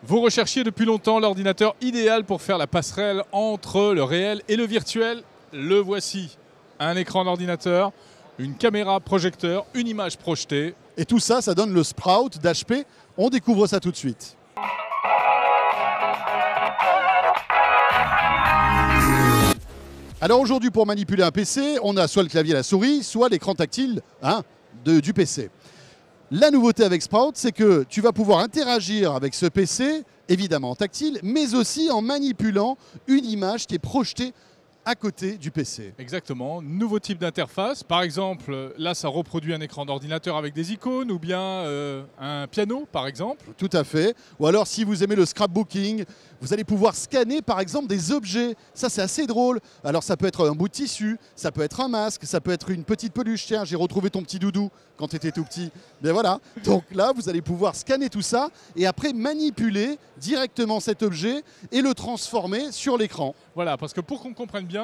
Vous recherchiez depuis longtemps l'ordinateur idéal pour faire la passerelle entre le réel et le virtuel. Le voici. Un écran d'ordinateur, une caméra projecteur, une image projetée. Et tout ça, ça donne le Sprout d'HP. On découvre ça tout de suite. Alors aujourd'hui, pour manipuler un PC, on a soit le clavier et la souris, soit l'écran tactile du PC. La nouveauté avec Sprout, c'est que tu vas pouvoir interagir avec ce PC, évidemment en tactile, mais aussi en manipulant une image qui est projetée à côté du PC. Exactement, nouveau type d'interface. Par exemple, là, ça reproduit un écran d'ordinateur avec des icônes ou bien un piano, par exemple. Tout à fait. Ou alors, si vous aimez le scrapbooking, vous allez pouvoir scanner, par exemple, des objets. Ça, c'est assez drôle. Alors, ça peut être un bout de tissu, ça peut être un masque, ça peut être une petite peluche. Tiens, j'ai retrouvé ton petit doudou quand tu étais tout petit. Mais voilà. Donc là, vous allez pouvoir scanner tout ça et après manipuler directement cet objet et le transformer sur l'écran. Voilà, parce que pour qu'on comprenne bien,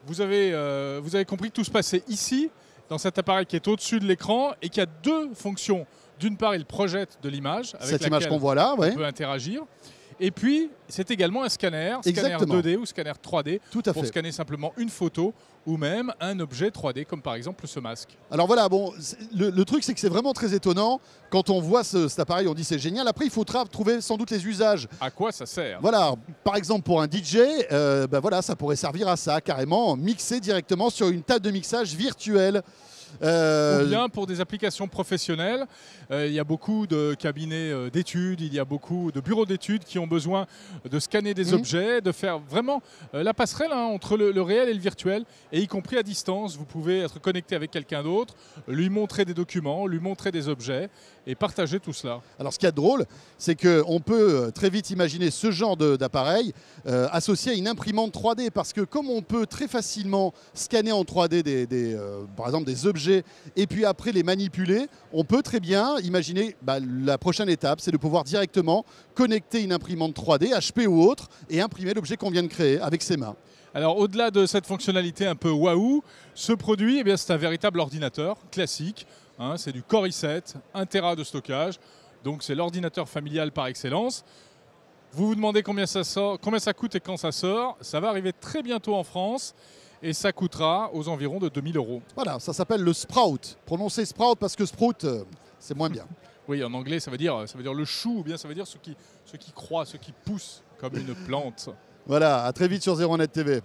vous avez compris que tout se passait ici, dans cet appareil qui est au-dessus de l'écran et qui a deux fonctions. D'une part, il projette de l'image avec cette image qu'on voit là, on peut interagir. Et puis, c'est également un scanner, scanner 2D ou scanner 3D, pour scanner simplement une photo ou même un objet 3D, comme par exemple ce masque. Alors voilà, bon, le truc, c'est que c'est vraiment très étonnant. Quand on voit cet appareil, on dit c'est génial. Après, il faudra trouver sans doute les usages. À quoi ça sert? Voilà, par exemple, pour un DJ, voilà, ça pourrait servir à ça, carrément, mixer directement sur une table de mixage virtuelle. Ou bien pour des applications professionnelles. Il y a beaucoup de cabinets d'études, il y a beaucoup de bureaux d'études qui ont besoin de scanner des objets, de faire vraiment la passerelle entre le réel et le virtuel, et y compris à distance. Vous pouvez être connecté avec quelqu'un d'autre, lui montrer des documents, lui montrer des objets et partager tout cela. Alors ce qui est drôle, c'est qu'on peut très vite imaginer ce genre d'appareil associé à une imprimante 3D, parce que comme on peut très facilement scanner en 3D par exemple des objets et puis après les manipuler, on peut très bien imaginer la prochaine étape, c'est de pouvoir directement connecter une imprimante 3D, HP ou autre, et imprimer l'objet qu'on vient de créer avec ses mains. Alors au-delà de cette fonctionnalité un peu waouh, ce produit, c'est un véritable ordinateur classique. C'est du Core i7, 1 Tera de stockage, donc c'est l'ordinateur familial par excellence. Vous vous demandez combien ça coûte et quand ça sort. Ça va arriver très bientôt en France. Et ça coûtera aux environs de 2000 €. Voilà, ça s'appelle le Sprout. Prononcez Sprout parce que Sprout, c'est moins bien. Oui, en anglais, ça veut dire le chou, ou bien ça veut dire ce qui croît, ce qui pousse comme une plante. Voilà, à très vite sur 01net TV.